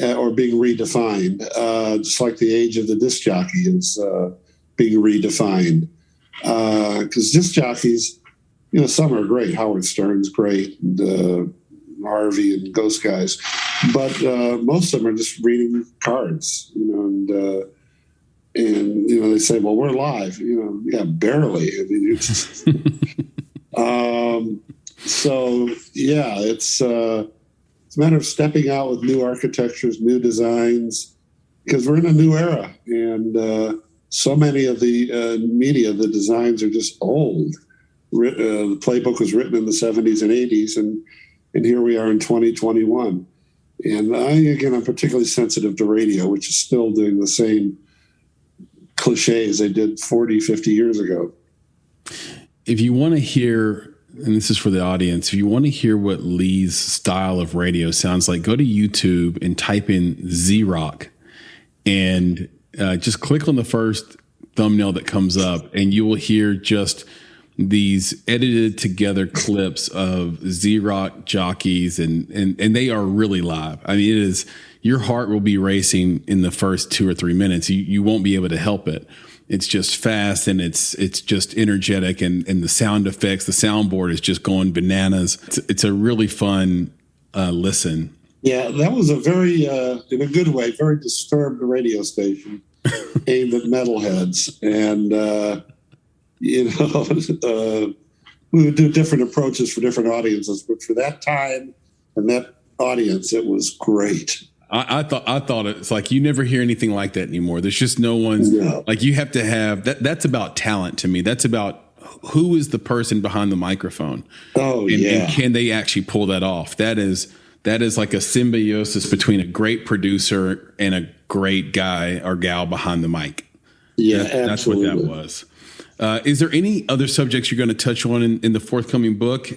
Or being redefined, just like the age of the disc jockey is being redefined. Because disc jockeys, some are great. Howard Stern's great, and Harvey and those guys. But most of them are just reading cards, and they say, well, we're live. Yeah, barely. I mean, it's so, yeah, it's a matter of stepping out with new architectures, new designs, because we're in a new era. And so many of the media, the designs are just old. The playbook was written in the 70s and 80s, and here we are in 2021. And I'm particularly sensitive to radio, which is still doing the same cliches they did 40, 50 years ago. If you want to hear, and this is for the audience, if you want to hear what Lee's style of radio sounds like, go to YouTube and type in Z-Rock and just click on the first thumbnail that comes up, and you will hear just these edited together clips of Z-Rock jockeys, and they are really live. I mean, it is, your heart will be racing in the first 2 or 3 minutes. You won't be able to help it. It's just fast, and it's just energetic, and the sound effects, the soundboard is just going bananas. It's a really fun listen. Yeah, that was a very, in a good way, very disturbed radio station aimed at metalheads. And, you know, we would do different approaches for different audiences. But for that time and that audience, it was great. I thought it's like you never hear anything like that anymore. There's just no one's like you have to have that. That's about talent to me. That's about who is the person behind the microphone. And can they actually pull that off? That is like a symbiosis between a great producer and a great guy or gal behind the mic. Yeah, that's what that was. Is there any other subjects you're going to touch on in the forthcoming book?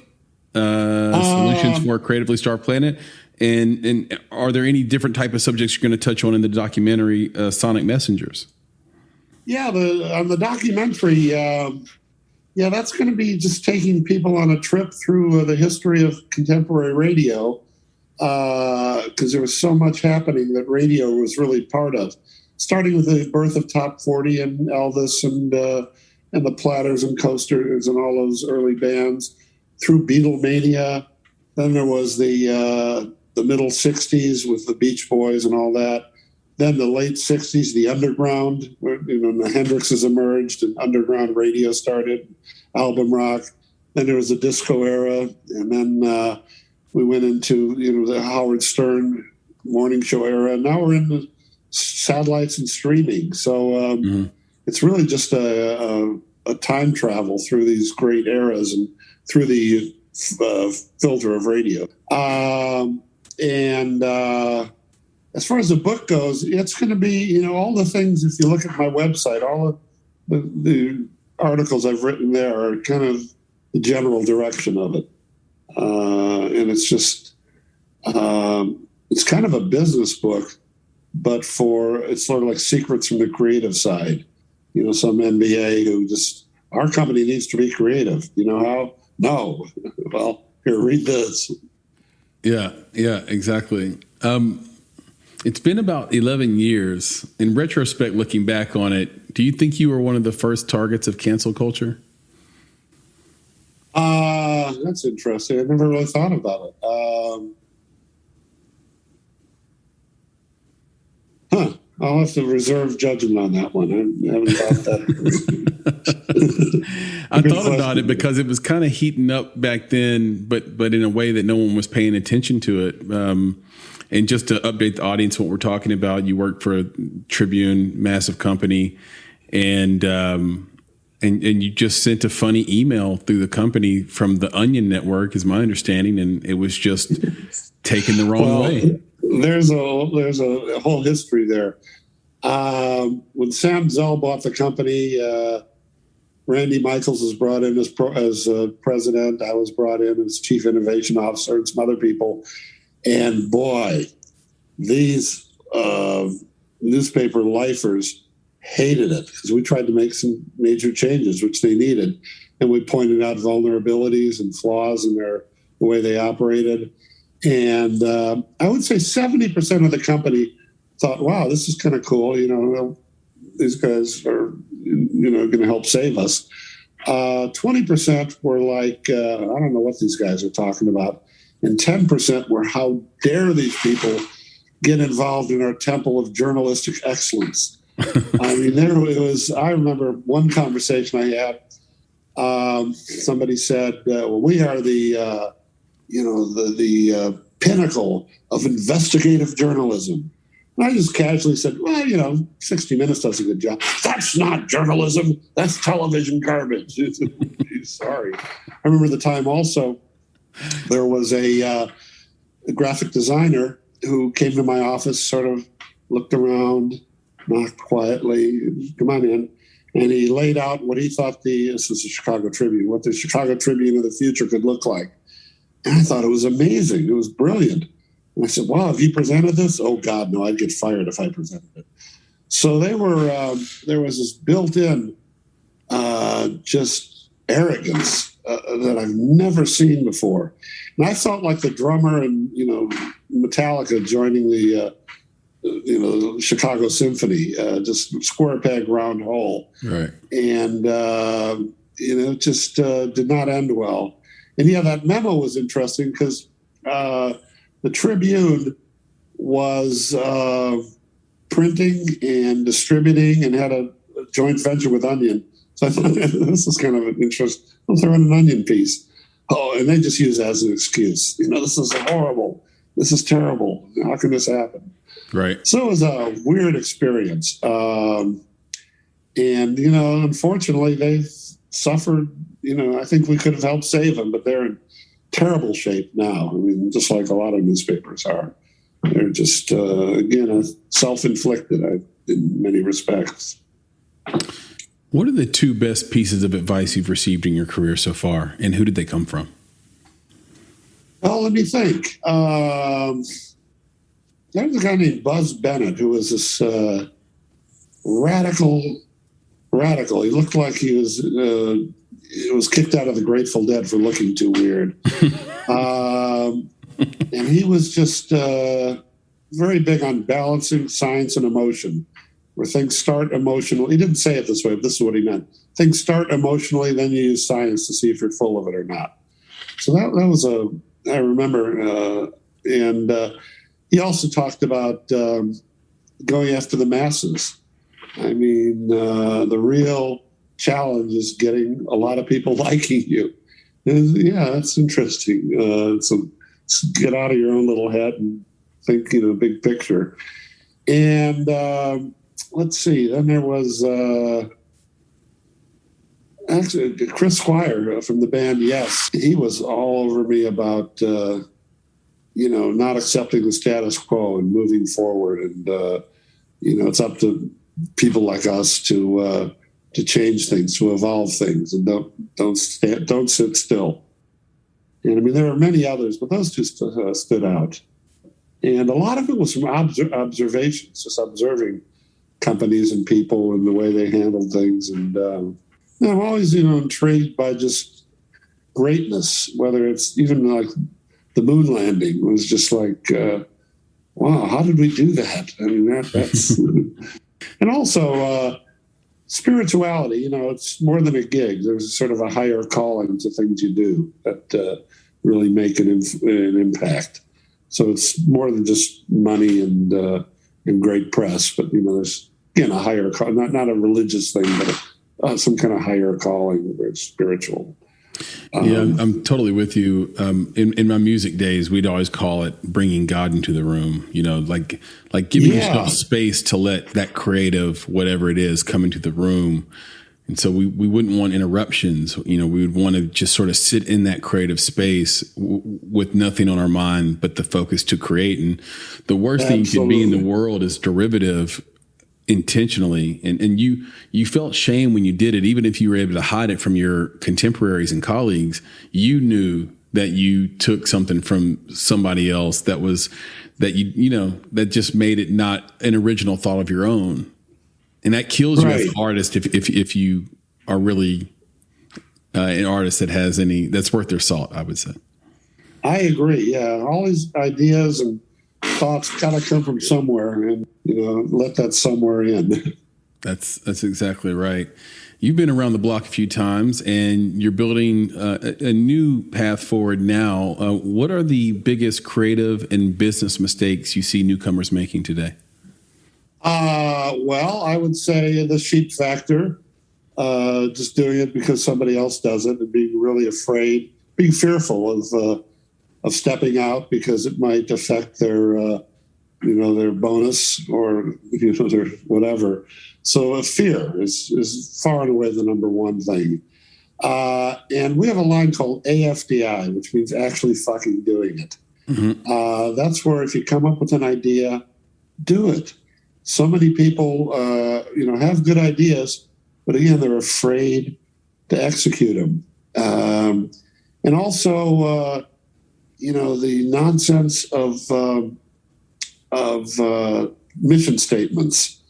Solutions for a Creatively Starved Planet. And are there any different type of subjects you're going to touch on in the documentary Sonic Messengers? Yeah, on the documentary, that's going to be just taking people on a trip through the history of contemporary radio, because there was so much happening that radio was really part of, starting with the birth of Top 40 and Elvis and the Platters and Coasters and all those early bands, through Beatlemania. Then there was the middle 60s with the Beach Boys and all that. Then the late 60s, the underground, where, the Hendrixes emerged and underground radio started, album rock. Then there was the disco era. And then we went into, the Howard Stern morning show era. And now we're in the satellites and streaming. So it's really just a time travel through these great eras and through the filter of radio. And as far as the book goes, it's going to be, all the things, if you look at my website, all of the articles I've written there are kind of the general direction of it. And it's just, it's kind of a business book, but it's sort of like secrets from the creative side. Some MBA who our company needs to be creative. You know how? No. Well, here, read this. Yeah, exactly. It's been about 11 years. In retrospect, looking back on it, do you think you were one of the first targets of cancel culture? That's interesting. I never really thought about it. I'll have to reserve judgment on that one. I haven't thought that. I thought about it because it was kind of heating up back then, but in a way that no one was paying attention to it. And just to update the audience, what we're talking about, you worked for a Tribune, massive company, and you just sent a funny email through the company from the Onion Network, is my understanding, and it was just taken the wrong way. There's a whole history there. When Sam Zell bought the company, Randy Michaels was brought in as president. I was brought in as chief innovation officer and some other people. And boy, these newspaper lifers hated it because we tried to make some major changes, which they needed. And we pointed out vulnerabilities and flaws in the way they operated. And I would say 70% of the company thought, wow, this is kind of cool. These guys are, going to help save us. 20% were like, I don't know what these guys are talking about. And 10% were, how dare these people get involved in our temple of journalistic excellence. I mean, I remember one conversation I had. Somebody said, well, we are the pinnacle of investigative journalism. And I just casually said, well, 60 Minutes does a good job. That's not journalism. That's television garbage. Sorry. I remember the time also, there was a graphic designer who came to my office, sort of looked around, knocked quietly, come on in, and he laid out what he thought this was the Chicago Tribune, what the Chicago Tribune of the future could look like. And I thought it was amazing. It was brilliant. And I said, wow, have you presented this? Oh, God, no, I'd get fired if I presented it. So there was this built-in just arrogance that I've never seen before. And I felt like the drummer in, Metallica joining the Chicago Symphony, just square peg, round hole. Right. And, it just did not end well. And yeah, that memo was interesting because the Tribune was printing and distributing and had a joint venture with Onion. So I thought this is kind of an interest. I'll throw in an Onion piece. Oh, and they just use that as an excuse. This is horrible. This is terrible. How can this happen? Right. So it was a weird experience. And, unfortunately, they've suffered. I think we could have helped save them, but they're in terrible shape now. I mean, just like a lot of newspapers are. They're just, again, self-inflicted in many respects. What are the two best pieces of advice you've received in your career so far, and who did they come from? Well, let me think. There's a guy named Buzz Bennett who was this radical. He looked like he was kicked out of the Grateful Dead for looking too weird. And he was just very big on balancing science and emotion, where things start emotionally. He didn't say it this way, but this is what he meant. Things start emotionally, then you use science to see if you're full of it or not. So that was I remember. And he also talked about going after the masses. I mean, the real challenge is getting a lot of people liking you. And, yeah, that's interesting. So get out of your own little head and think, big picture. And let's see. Then there was actually Chris Squire from the band Yes. He was all over me about not accepting the status quo and moving forward. And it's up to people like us to change things, to evolve things, and don't sit still. And I mean, there are many others, but those two stood out. And a lot of it was from observations, just observing companies and people and the way they handled things. And I'm always, intrigued by just greatness, whether it's even like the moon landing was just like, wow, how did we do that? I mean, that's... And also spirituality, it's more than a gig. There's sort of a higher calling to things you do that really make an impact. So it's more than just money and great press, but there's again a higher call, not a religious thing, but some kind of higher calling where it's spiritual. Yeah, I'm totally with you. In my music days, we'd always call it bringing God into the room, like giving yourself space to let that creative, whatever it is, come into the room. And so we wouldn't want interruptions. We would want to just sort of sit in that creative space with nothing on our mind but the focus to create. And the worst thing you can be in the world is derivative intentionally. And you felt shame when you did it, even if you were able to hide it from your contemporaries and colleagues. You knew that you took something from somebody else that that just made it not an original thought of your own. And that kills you as an artist if you are really an artist that's worth their salt, I would say. I agree. Yeah, all these ideas and thoughts gotta come from somewhere, and let that somewhere in. That's exactly right. You've been around the block a few times, and you're building a new path forward now. What are the biggest creative and business mistakes you see newcomers making today? Well, I would say the sheep factor, just doing it because somebody else does it and being really afraid, being fearful of stepping out because it might affect their bonus or, their whatever. So fear is far and away the number one thing. And we have a line called AFDI, which means actually fucking doing it. Mm-hmm. That's where if you come up with an idea, do it. So many people, have good ideas, but again, they're afraid to execute them. And also, the nonsense of mission statements.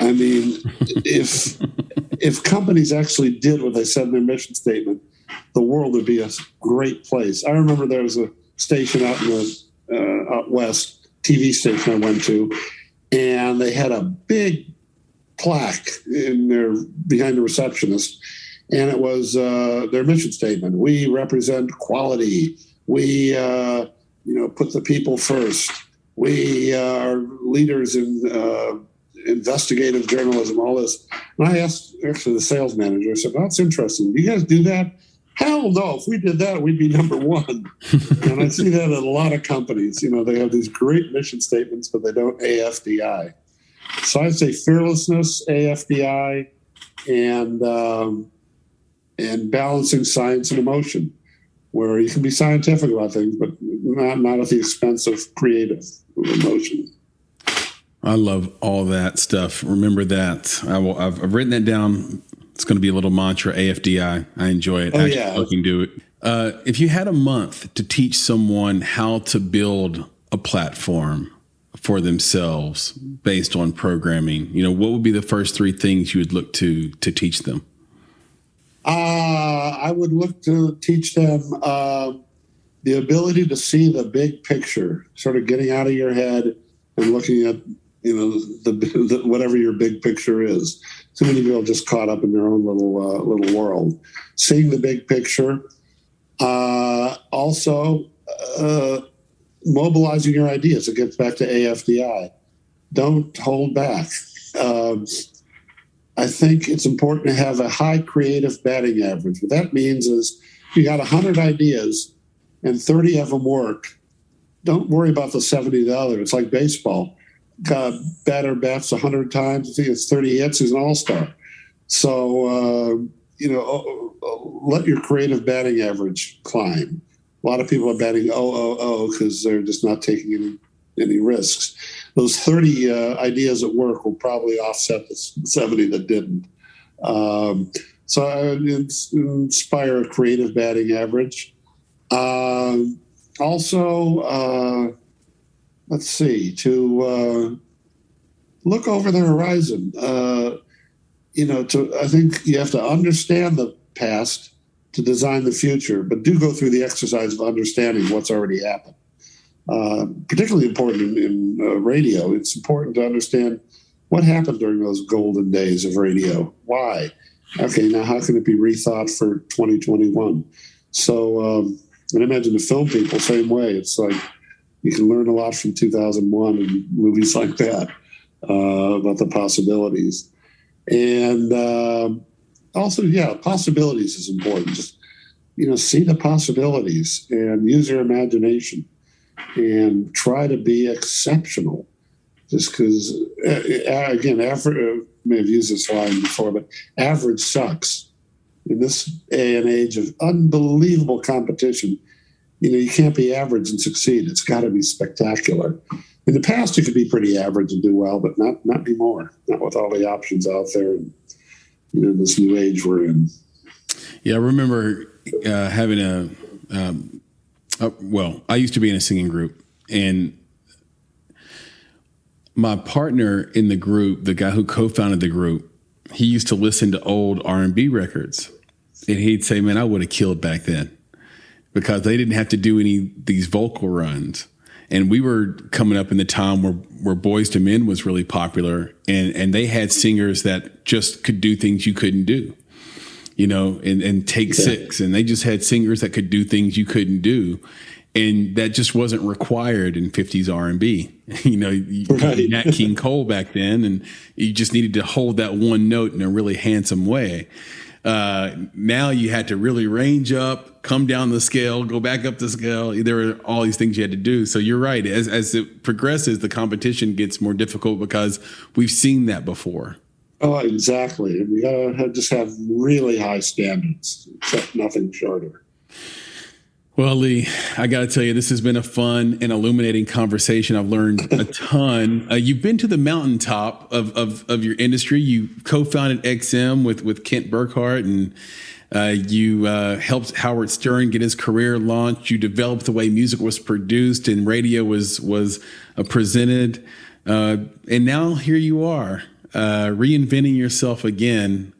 I mean, if companies actually did what they said in their mission statement, the world would be a great place. I remember there was a station out in the out west, TV station I went to, and they had a big plaque behind the receptionist, and it was their mission statement. We represent quality. We put the people first. We are leaders in investigative journalism, all this. And I asked actually the sales manager, I said, that's interesting. Do you guys do that? Hell no. If we did that, we'd be number one. And I see that in a lot of companies. They have these great mission statements, but they don't AFDI. So I'd say fearlessness, AFDI, and balancing science and emotion, where you can be scientific about things, but not at the expense of creative emotion. I love all that stuff. Remember that. I've written that down. It's going to be a little mantra, AFDI. I enjoy it. Looking to it. If you had a month to teach someone how to build a platform for themselves based on programming, what would be the first three things you would look to teach them? I would look to teach them the ability to see the big picture, sort of getting out of your head and looking at the whatever your big picture is. Too many people are just caught up in their own little world. Seeing the big picture. Also, mobilizing your ideas. It gets back to AFDI. Don't hold back. I think it's important to have a high creative batting average. What that means is you got 100 ideas and 30 of them work. Don't worry about the 70 the other. It's like baseball. Batter bats 100 times. I think it's 30 hits. He's an all-star. So, let your creative batting average climb. A lot of people are batting because they're just not taking any risks. Those 30 ideas at work will probably offset the 70 that didn't. So I would inspire a creative batting average. Let's see, to look over the horizon. I think you have to understand the past to design the future, but do go through the exercise of understanding what's already happened. Particularly important in radio. It's important to understand what happened during those golden days of radio. Why? Okay, now how can it be rethought for 2021? So, and I imagine the film people, same way. It's like you can learn a lot from 2001 and movies like that about the possibilities. And possibilities is important. Just, see the possibilities and use your imagination and try to be exceptional. Just because, again, I may have used this line before, but average sucks. In this day and age of unbelievable competition, you can't be average and succeed. It's got to be spectacular. In the past, you could be pretty average and do well, but not anymore. Not with all the options out there and this new age we're in. Yeah, I remember having I used to be in a singing group, and my partner in the group, the guy who co-founded the group, he used to listen to old R&B records, and he'd say, "Man, I would have killed back then," because they didn't have to do these vocal runs. And we were coming up in the time where Boys to Men was really popular, and they had singers that just could do things you couldn't do, and take six. And they just had singers that could do things you couldn't do. And that just wasn't required in 50s R&B. You had Nat King Cole back then, and you just needed to hold that one note in a really handsome way. Now you had to really range up, come down the scale, go back up the scale. There were all these things you had to do. So you're right. As it progresses, the competition gets more difficult because we've seen that before. Oh, exactly. We gotta just have really high standards, except nothing shorter. Well, Lee, I got to tell you, this has been a fun and illuminating conversation. I've learned a ton. You've been to the mountaintop of your industry. You co-founded XM with Kent Burkhart, and you helped Howard Stern get his career launched. You developed the way music was produced and radio was presented. And now here you are, reinventing yourself again.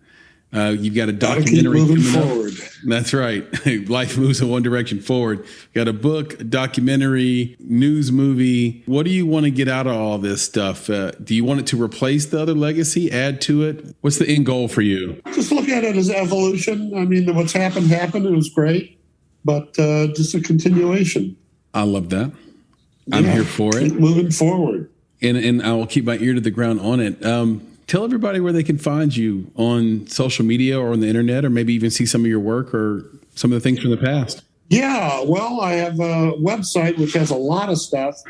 You've got a documentary keep moving coming forward. up. That's right. Life moves in one direction forward. Got a book, a documentary, news movie. What do you want to get out of all this stuff? Do you want it to replace the other legacy, add to it? What's the end goal for you? Just look at it as evolution. I mean, what's happened. It was great, but just a continuation. I love that. I'm here for it. Keep moving forward. And I will keep my ear to the ground on it. Tell everybody where they can find you on social media or on the internet, or maybe even see some of your work or some of the things from the past. Yeah, well, I have a website which has a lot of stuff,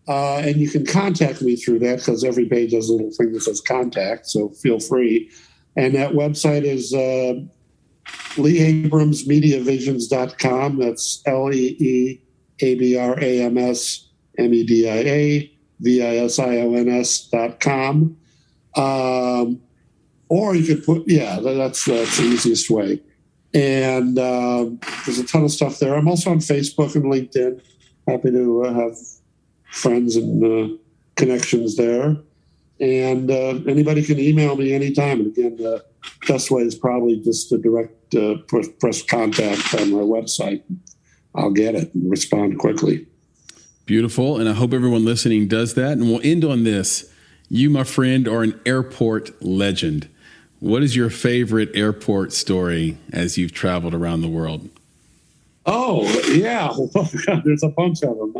and you can contact me through that because every page has a little thing that says contact, so feel free. And that website is LeeAbramsMediaVisions.com. That's LeeAbramsMediaVisions.com. Or you could put, that's the easiest way. And there's a ton of stuff there. I'm also on Facebook and LinkedIn. Happy to have friends and connections there. And anybody can email me anytime. And again, the best way is probably just to direct press contact on my website. I'll get it and respond quickly. Beautiful. And I hope everyone listening does that. And we'll end on this. You, my friend, are an airport legend. What is your favorite airport story as you've traveled around the world? Oh, yeah. There's a bunch of them.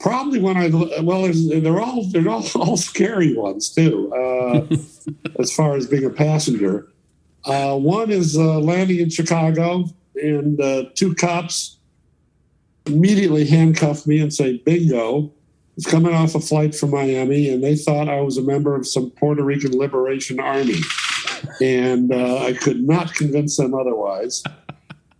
Probably when they're all scary ones too, as far as being a passenger. One is landing in Chicago, and two cops immediately handcuffed me and say, bingo. I was coming off a flight from Miami, and they thought I was a member of some Puerto Rican Liberation Army. And I could not convince them otherwise.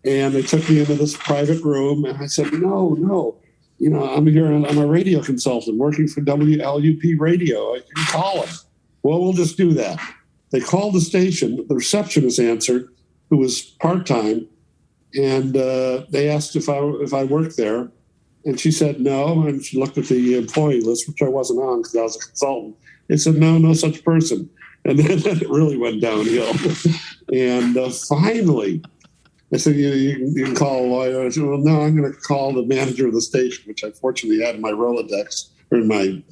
And they took me into this private room, and I said, no. I'm here. I'm a radio consultant working for WLUP Radio. I can call them. Well, we'll just do that. They called the station. The receptionist answered, who was part-time, and they asked if I worked there. And she said no, and she looked at the employee list, which I wasn't on because I was a consultant. They said, no such person. And then it really went downhill. And finally, I said, you can call a lawyer. I said, well, no, I'm going to call the manager of the station, which I fortunately had in my Rolodex, or in my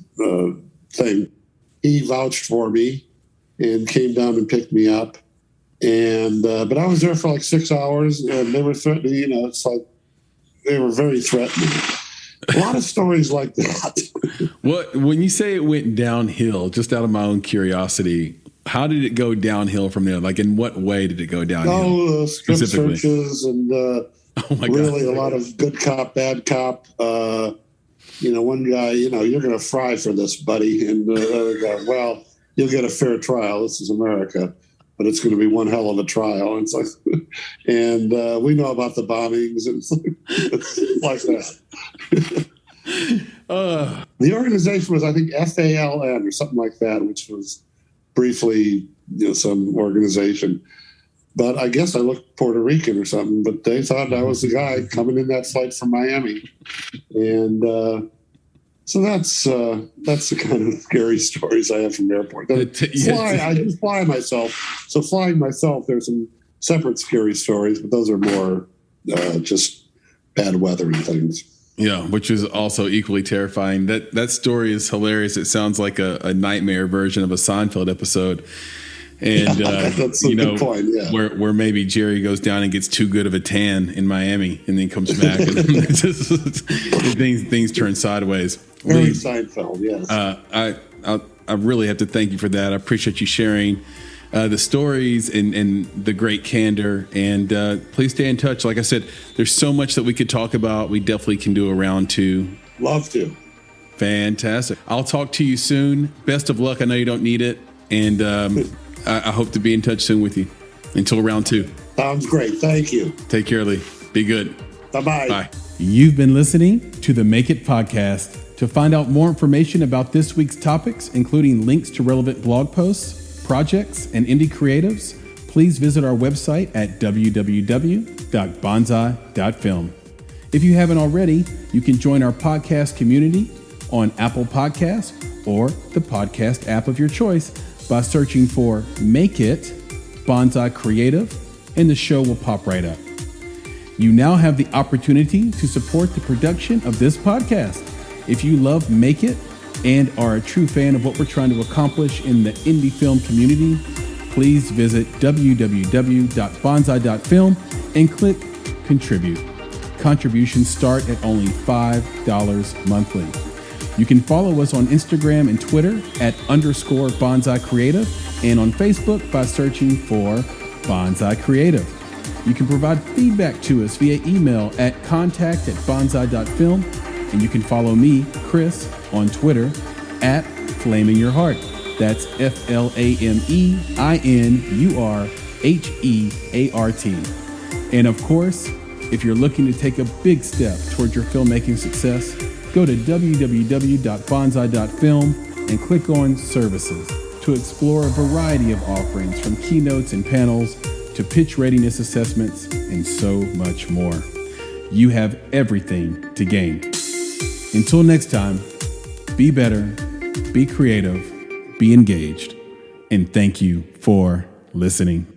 thing. He vouched for me and came down and picked me up. And but I was there for like 6 hours, and they were threatening, it's like they were very threatening. A lot of stories like that. When you say it went downhill, just out of my own curiosity, how did it go downhill from there? Like, in what way did it go downhill? Strip searches and really a lot of good cop, bad cop. One guy, you're going to fry for this, buddy. And the other guy, well, you'll get a fair trial. This is America. But it's going to be one hell of a trial. And it's like, and we know about the bombings, and it's like that. The organization was, I think, FALN or something like that, which was briefly some organization. But I guess I looked Puerto Rican or something. But they thought I was the guy coming in that flight from Miami, and so that's the kind of scary stories I have from the airport. I just fly myself. So flying myself, there's some separate scary stories, but those are more just bad weather and things. Yeah, which is also equally terrifying. That story is hilarious. It sounds like a nightmare version of a Seinfeld episode. And that's a good point. Yeah. where maybe Jerry goes down and gets too good of a tan in Miami, and then comes back, and things turn sideways. Very Seinfeld, yes. I really have to thank you for that. I appreciate you sharing the stories and the great candor. And please stay in touch. Like I said, there's so much that we could talk about. We definitely can do a round two. Love to. Fantastic. I'll talk to you soon. Best of luck. I know you don't need it. And I hope to be in touch soon with you. Until round two. Sounds great. Thank you. Take care, Lee. Be good. Bye-bye. Bye. You've been listening to the Make It Podcast. To find out more information about this week's topics, including links to relevant blog posts, projects, and indie creatives, please visit our website at www.bonsai.film. If you haven't already, you can join our podcast community on Apple Podcasts or the podcast app of your choice by searching for Make It Bonsai Creative, and the show will pop right up. You now have the opportunity to support the production of this podcast. If you love Make It and are a true fan of what we're trying to accomplish in the indie film community, please visit www.bonsai.film and click Contribute. Contributions start at only $5 monthly. You can follow us on Instagram and Twitter at _Bonsai Creative and on Facebook by searching for Bonsai Creative. You can provide feedback to us via email at contact@bonsai.film, and you can follow me, Chris, on Twitter at FlamingYourHeart. That's FlamingYurHeart. And of course, if you're looking to take a big step towards your filmmaking success, go to www.bonsai.film and click on Services to explore a variety of offerings from keynotes and panels to pitch readiness assessments and so much more. You have everything to gain. Until next time, be better, be creative, be engaged, and thank you for listening.